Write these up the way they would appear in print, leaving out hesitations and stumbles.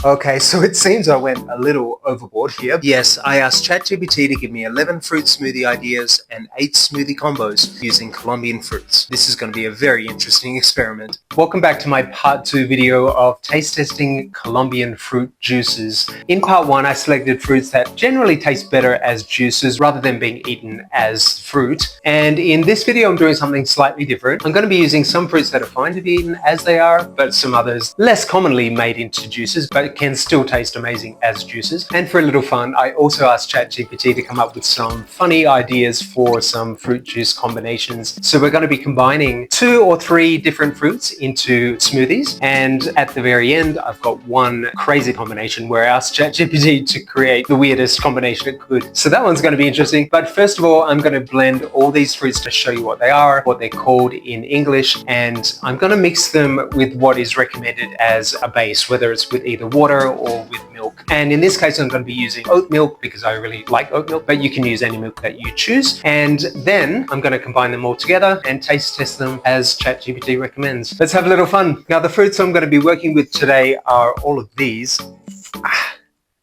Okay, so it seems I went a little overboard here. Yes, I asked ChatGPT to give me 11 fruit smoothie ideas and 8 smoothie combos using Colombian fruits. This is going to be a very interesting experiment. Welcome back to my part 2 video of taste testing Colombian fruit juices. In part 1, I selected fruits that generally taste better as juices rather than being eaten as fruit. And in this video, I'm doing something slightly different. I'm going to be using some fruits that are fine to be eaten as they are, but some others less commonly made into juices, but can still taste amazing as juices. And for a little fun, I also asked ChatGPT to come up with some funny ideas for some fruit juice combinations. So we're going to be combining 2 or 3 different fruits into smoothies. And at the very end, I've got one crazy combination where I asked ChatGPT to create the weirdest combination it could. So that one's going to be interesting. But first of all, I'm going to blend all these fruits to show you what they are, what they're called in English, and I'm going to mix them with what is recommended as a base, whether it's with either water or with milk. And in this case, I'm going to be using oat milk because I really like oat milk, but you can use any milk that you choose. And then I'm going to combine them all together and taste test them as ChatGPT recommends. Let's have a little fun. Now, the fruits I'm going to be working with today are all of these.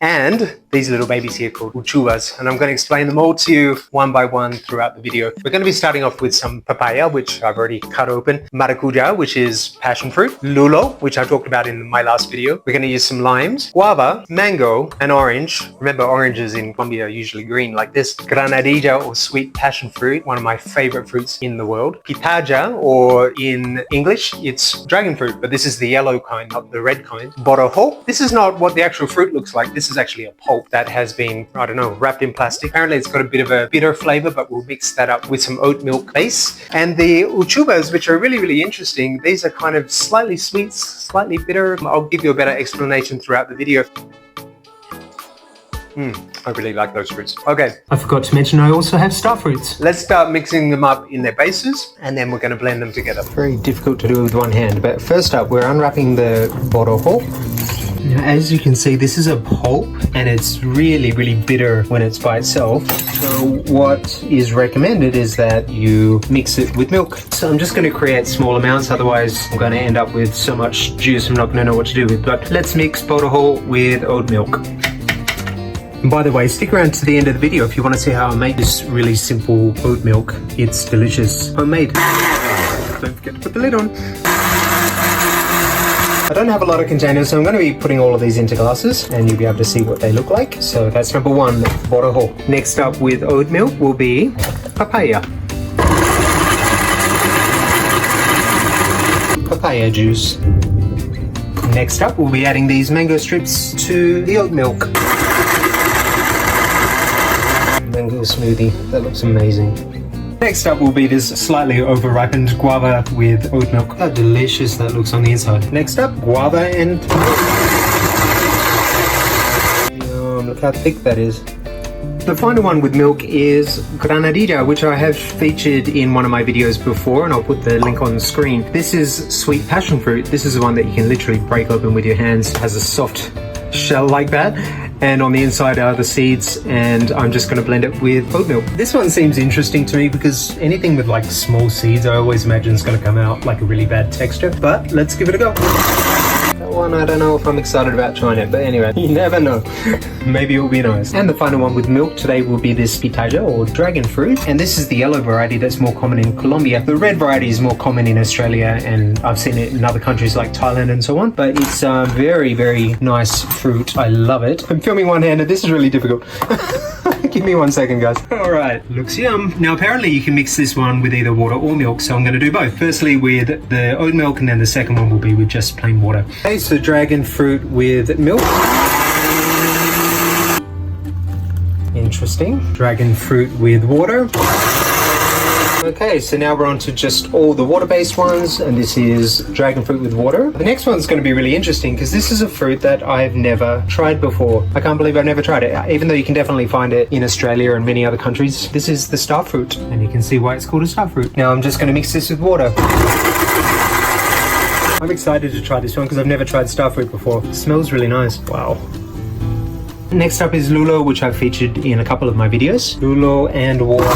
And these little babies here called uchuvas, and I'm going to explain them all to you one by one throughout the video. We're going to be starting off with some papaya, which I've already cut open, maracuyá, which is passion fruit, lulo, which I talked about in my last video. We're going to use some limes, guava, mango, and orange. Remember, oranges in Colombia are usually green like this. Granadilla, or sweet passion fruit, one of my favorite fruits in the world. Pitaya, or in English, it's dragon fruit, but this is the yellow kind, not the red kind. Borojo. This is not what the actual fruit looks like. This is actually a pulp that has been, I don't know, wrapped in plastic. Apparently it's got a bit of a bitter flavor, but we'll mix that up with some oat milk base. And the uchuvas, which are really, really interesting, these are kind of slightly sweet, slightly bitter. I'll give you a better explanation throughout the video. I really like those fruits. Okay. I forgot to mention I also have star fruits. Let's start mixing them up in their bases, and then we're going to blend them together. Very difficult to do with one hand, but first up, we're unwrapping the borojo. Now, as you can see, this is a pulp, and it's really, really bitter when it's by itself. So what is recommended is that you mix it with milk. So I'm just going to create small amounts, otherwise I'm going to end up with so much juice I'm not going to know what to do with. But let's mix borojo with oat milk. And by the way, stick around to the end of the video if you want to see how I make this really simple oat milk. It's delicious. Homemade. Don't forget to put the lid on. I don't have a lot of containers, so I'm going to be putting all of these into glasses, and you'll be able to see what they look like. So that's number 1, borojo. Next up with oat milk will be papaya. Papaya juice. Next up, we'll be adding these mango strips to the oat milk. Mango smoothie. That looks amazing. Next up will be this slightly over-ripened guava with oat milk. How delicious that looks on the inside. Next up, guava and milk. Look how thick that is. The final one with milk is granadilla, which I have featured in one of my videos before, and I'll put the link on the screen. This is sweet passion fruit. This is the one that you can literally break open with your hands. It has a soft shell like that, and on the inside are the seeds, and I'm just going to blend it with oat milk. This one seems interesting to me because anything with like small seeds I always imagine is going to come out like a really bad texture, but let's give it a go. That one, I don't know if I'm excited about trying it, but anyway, you never know. Maybe it will be nice. And the final one with milk today will be this pitaya, or dragon fruit, and this is the yellow variety that's more common in Colombia. The red variety is more common in Australia, and I've seen it in other countries like Thailand and so on, but it's a very, very nice fruit. I love it. I'm filming one-handed. This is really difficult. Give me 1 second, guys. All right, looks yum. Now, apparently you can mix this one with either water or milk, so I'm going to do both. Firstly with the oat milk, and then the second one will be with just plain water. Okay, so dragon fruit with milk. Interesting. Dragon fruit with water. Okay, so now we're on to just all the water-based ones, and this is dragon fruit with water. The next one's going to be really interesting because this is a fruit that I've never tried before. I can't believe I've never tried it, even though you can definitely find it in Australia and many other countries. This is the star fruit, and you can see why it's called a star fruit. Now I'm just going to mix this with water. I'm excited to try this one because I've never tried star fruit before. It smells really nice. Wow. Next up is lulo, which I've featured in a couple of my videos. Lulo and water.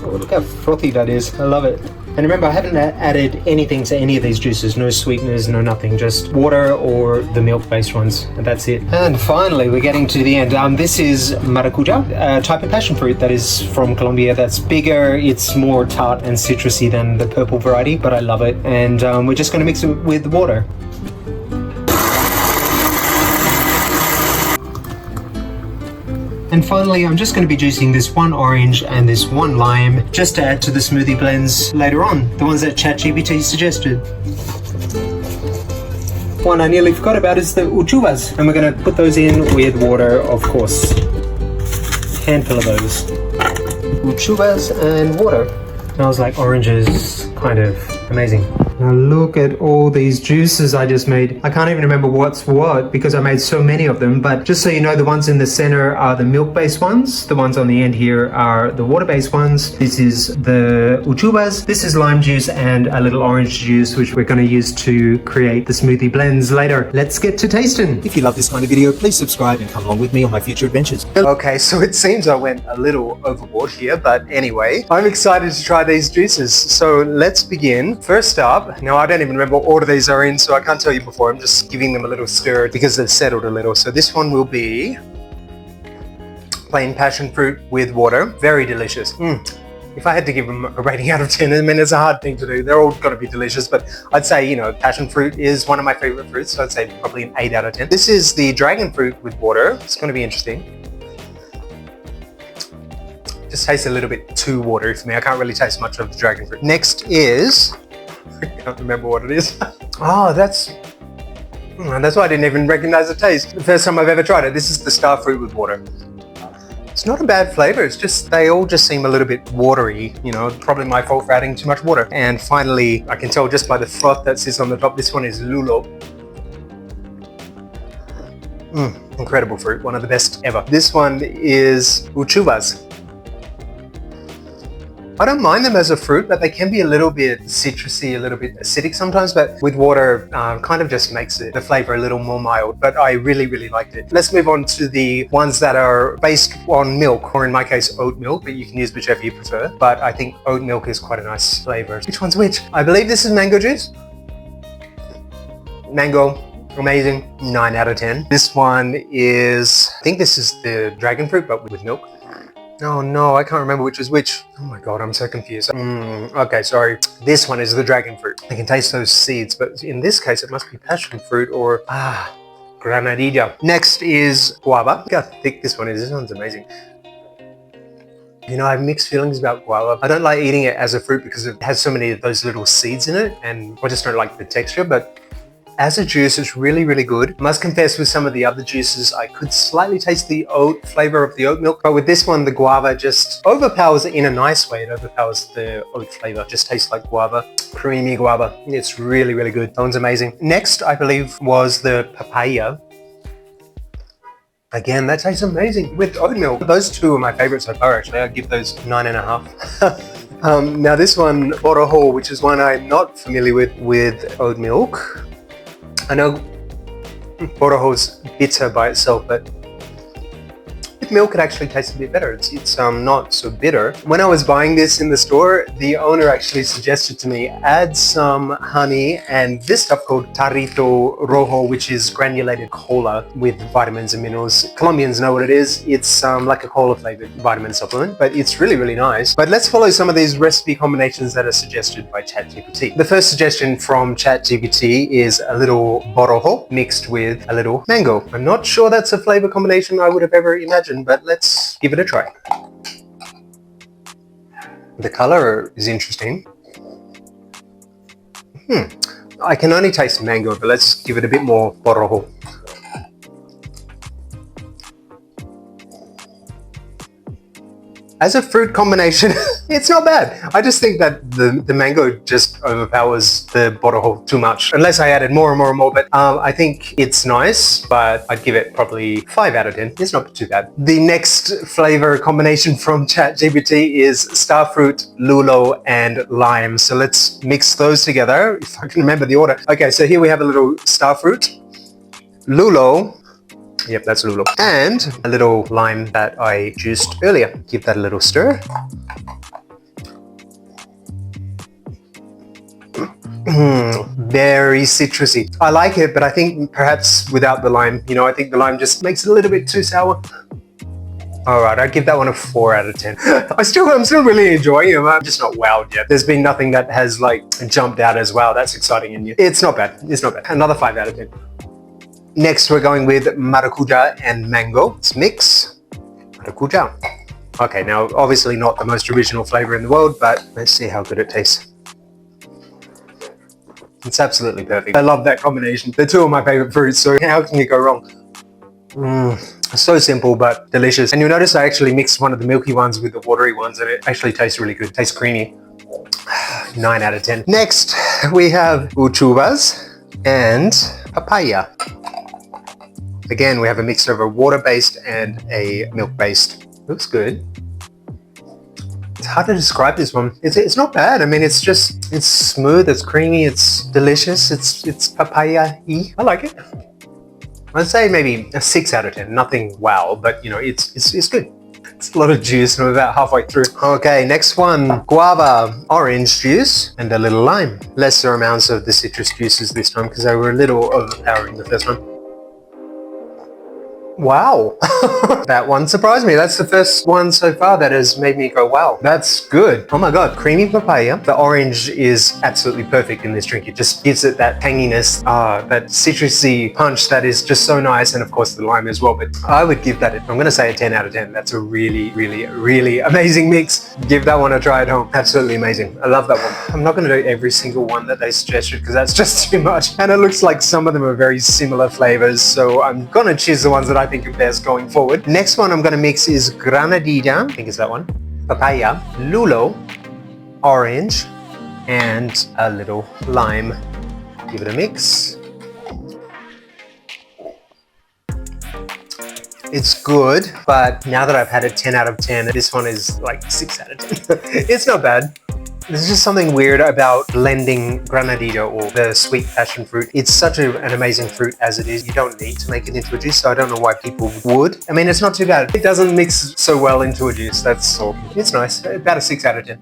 Oh, look how frothy that is. I love it. And remember, I haven't added anything to any of these juices, no sweeteners, no nothing, just water or the milk-based ones, and that's it. And finally, we're getting to the end. This is maracuyá, a type of passion fruit that is from Colombia that's bigger. It's more tart and citrusy than the purple variety, but I love it. And we're just going to mix it with water. And finally, I'm just going to be juicing this one orange and this one lime just to add to the smoothie blends later on, the ones that ChatGPT suggested. One I nearly forgot about is the uchuvas, and we're going to put those in with water, of course. Handful of those. Uchuvas and water. Smells like oranges, kind of amazing. Now look at all these juices I just made. I can't even remember what's what because I made so many of them, but just so you know, the ones in the center are the milk-based ones. The ones on the end here are the water-based ones. This is the uchuvas. This is lime juice and a little orange juice, which we're going to use to create the smoothie blends later. Let's get to tasting. If you love this kind of video, please subscribe and come along with me on my future adventures. Okay, so it seems I went a little overboard here, but anyway, I'm excited to try these juices. So let's begin. First up, now I don't even remember what order these are in, so I can't tell you before. I'm just giving them a little stir because they've settled a little. So this one will be plain passion fruit with water. Very delicious. If I had to give them a rating out of 10, I mean, it's a hard thing to do. They're all got to be delicious, but I'd say, you know, passion fruit is one of my favorite fruits, so I'd say probably an 8 out of 10. This is the dragon fruit with water. It's going to be interesting. Just tastes a little bit too watery for me. I can't really taste much of the dragon fruit. Next is, I can't remember what it is. Oh, that's why I didn't even recognize the taste. The first time I've ever tried it. This is the star fruit with water. It's not a bad flavor. It's just, they all just seem a little bit watery. You know, probably my fault for adding too much water. And finally, I can tell just by the froth that sits on the top, this one is lulo. Incredible fruit, one of the best ever. This one is uchuvas. I don't mind them as a fruit, but they can be a little bit citrusy, a little bit acidic sometimes, but with water kind of just makes the flavor a little more mild, but I really, really liked it. Let's move on to the ones that are based on milk, or in my case, oat milk, but you can use whichever you prefer. But I think oat milk is quite a nice flavor. Which one's which? I believe this is mango juice. Mango, amazing, 9 out of 10. This one is, I think this is the dragon fruit, but with milk. Oh no, I can't remember which is which. Oh my god, I'm so confused. Okay, sorry. This one is the dragon fruit. I can taste those seeds, but in this case it must be passion fruit or granadilla. Next is guava. Look how thick this one is. This one's amazing. You know, I have mixed feelings about guava. I don't like eating it as a fruit because it has so many of those little seeds in it, and I just don't like the texture, but as a juice, it's really, really good. I must confess, with some of the other juices, I could slightly taste the oat flavor of the oat milk, but with this one, the guava just overpowers it in a nice way. It overpowers the oat flavor. It just tastes like guava, creamy guava. It's really, really good. That one's amazing. Next, I believe, was the papaya. Again, that tastes amazing with oat milk. Those two are my favorites so far, actually. I'd give those 9.5. Now this one, borojo, which is one I'm not familiar with oat milk. I know borojo's bitter by itself, but with milk it actually tastes a bit better. It's not so bitter. When I was buying this in the store, the owner actually suggested to me add some honey and this stuff called tarrito rojo, which is granulated cola with vitamins and minerals. Colombians know what it is. It's like a cola flavored vitamin supplement, but it's really, really nice. But let's follow some of these recipe combinations that are suggested by ChatGPT. The first suggestion from ChatGPT is a little borojo mixed with a little mango. I'm not sure that's a flavor combination I would have ever imagined, but let's give it a try. The color is interesting. I can only taste mango, but let's give it a bit more borojo. As a fruit combination, it's not bad. I just think that the mango just overpowers the borojo too much, unless I added more and more and more. But I think it's nice, but I'd give it probably 5 out of 10. It's not too bad. The next flavor combination from ChatGPT is starfruit, lulo, and lime. So let's mix those together, if I can remember the order. Okay, so here we have a little starfruit, lulo, yep, that's lulo, and a little lime that I juiced earlier. Give that a little stir. Very citrusy. I like it, but I think perhaps without the lime. You know, I think the lime just makes it a little bit too sour. All right, I'd give that one a 4 out of 10. I'm still really enjoying it. I'm just not wowed yet. There's been nothing that has like jumped out as wow, that's exciting in you. It's not bad. It's not bad. Another 5 out of 10. Next, we're going with maracuyá and mango. Let's mix maracuyá. Okay, now obviously not the most original flavor in the world, but let's see how good it tastes. It's absolutely perfect. I love that combination. They're two of my favorite fruits, so how can you go wrong? So simple but delicious. And you'll notice I actually mixed one of the milky ones with the watery ones, and it actually tastes really good. It tastes creamy. 9 out of 10. Next, we have uchuvas and papaya. Again, we have a mixture of a water-based and a milk-based. Looks good. It's hard to describe this one. It's not bad. I mean, it's smooth, it's creamy, it's delicious, it's papaya-y. I like it. I'd say maybe a 6 out of 10. Nothing wow, but you know, it's good. It's a lot of juice and we're about halfway through. Okay, next one. Guava, orange juice, and a little lime. Lesser amounts of the citrus juices this time because they were a little overpowering the first one. Wow, that one surprised me. That's the first one so far that has made me go, wow, that's good. Oh my God, creamy papaya. The orange is absolutely perfect in this drink. It just gives it that tanginess, that citrusy punch that is just so nice. And of course the lime as well, but I would give that, I'm gonna say a 10 out of 10. That's a really, really, really amazing mix. Give that one a try at home. Absolutely amazing. I love that one. I'm not gonna do every single one that they suggested because that's just too much. And it looks like some of them are very similar flavors. So I'm gonna choose the ones that I think are best going forward. Next one I'm going to mix is granadilla, I think it's that one, papaya, lulo, orange, and a little lime. Give it a mix. It's good, but now that I've had a 10 out of 10, this one is like 6 out of 10. It's not bad. There's just something weird about blending granadilla or the sweet passion fruit. It's such an amazing fruit as it is. You don't need to make it into a juice, so I don't know why people would. I mean, it's not too bad. It doesn't mix so well into a juice, that's all. It's nice, about a 6 out of 10.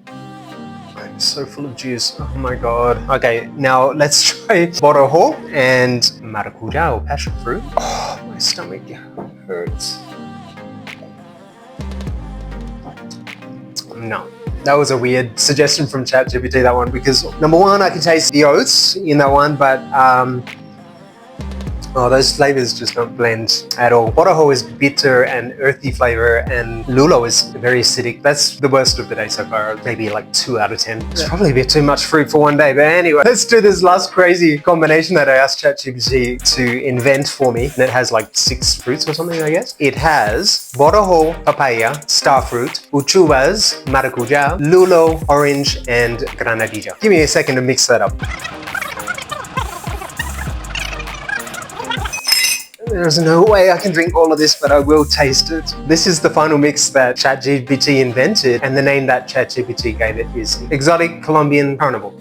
I'm so full of juice, oh my God. Okay, now let's try borojo and maracuyá or passion fruit. Oh, my stomach hurts. No. That was a weird suggestion from ChatGPT, that one, because number one, I can taste the oats in that one, but those flavors just don't blend at all. Borojo is bitter and earthy flavor, and lulo is very acidic. That's the worst of the day so far. Maybe like 2 out of 10. It's probably a bit too much fruit for one day, but anyway, let's do this last crazy combination that I asked ChatGPT to invent for me. And it has like 6 fruits or something, I guess. It has borojo, papaya, starfruit, uchuvas, maracuyá, lulo, orange, and granadilla. Give me a second to mix that up. There's no way I can drink all of this, but I will taste it. This is the final mix that ChatGPT invented, and the name that ChatGPT gave it is Exotic Colombian Carnival.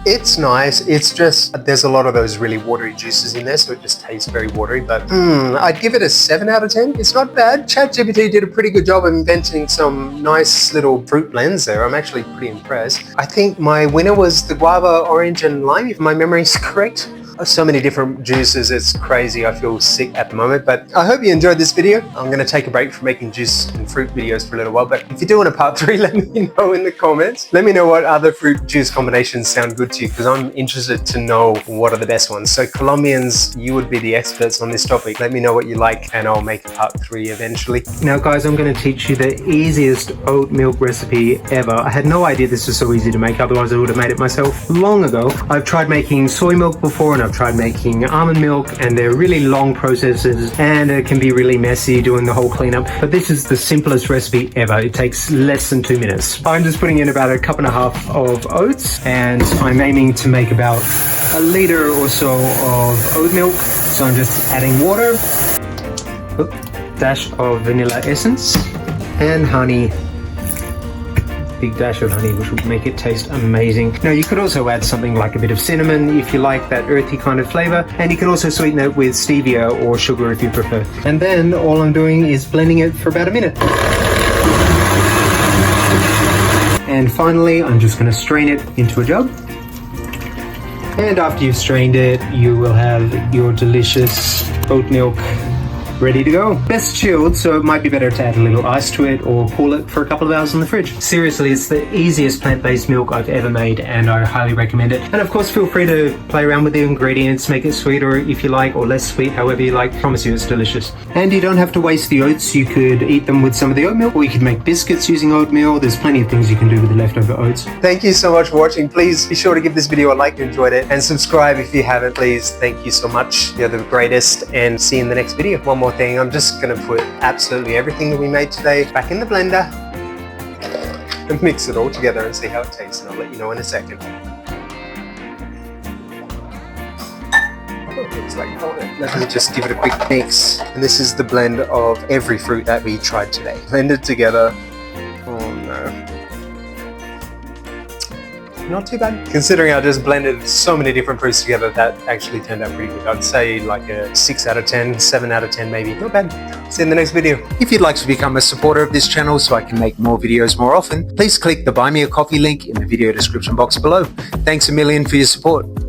It's nice, it's just, there's a lot of those really watery juices in there, so it just tastes very watery, but I'd give it a 7 out of 10. It's not bad. ChatGPT did a pretty good job of inventing some nice little fruit blends there. I'm actually pretty impressed. I think my winner was the guava, orange, and lime, if my memory is correct. So many different juices, it's crazy. I feel sick at the moment, but I hope you enjoyed this video. I'm going to take a break from making juice and fruit videos for a little while, but if you're doing a part 3, let me know in the comments. Let me know what other fruit juice combinations sound good to you, because I'm interested to know what are the best ones. So Colombians, you would be the experts on this topic. Let me know what you like and I'll make a part 3 eventually. Now guys, I'm going to teach you the easiest oat milk recipe ever. I had no idea this was so easy to make, otherwise I would have made it myself long ago. I've tried making soy milk before, and I've tried making almond milk, and they're really long processes and it can be really messy doing the whole cleanup, but this is the simplest recipe ever. It takes less than 2 minutes. I'm just putting in about a 1.5 cups of oats, and I'm aiming to make about 1 liter or so of oat milk. So I'm just adding water, dash of vanilla essence, and honey. Big dash of honey, which will make it taste amazing. Now you could also add something like a bit of cinnamon if you like that earthy kind of flavor, and you can also sweeten it with stevia or sugar if you prefer. And then all I'm doing is blending it for about a minute. And finally, I'm just going to strain it into a jug. And after you've strained it, you will have your delicious oat milk ready to go. Best chilled, so it might be better to add a little ice to it or cool it for a couple of hours in the fridge. Seriously, it's the easiest plant-based milk I've ever made, and I highly recommend it. And of course, feel free to play around with the ingredients, make it sweeter if you like, or less sweet, however you like. I promise you it's delicious. And you don't have to waste the oats. You could eat them with some of the oat milk, or you could make biscuits using oatmeal. There's plenty of things you can do with the leftover oats. Thank you so much for watching. Please be sure to give this video a like if you enjoyed it, and subscribe if you haven't, please. Thank you so much. You're the greatest, and see you in the next video. One more thing, I'm just gonna put absolutely everything that we made today back in the blender and mix it all together and see how it tastes, and I'll let you know in a second. Looks like golden. Let me just give it a quick mix. And this is the blend of every fruit that we tried today. Blended together. Oh no. Not too bad. Considering I just blended so many different fruits together, that actually turned out pretty good. I'd say like a 6 out of 10, 7 out of 10 maybe. Not bad. See you in the next video. If you'd like to become a supporter of this channel so I can make more videos more often, please click the Buy Me a Coffee link in the video description box below. Thanks a million for your support.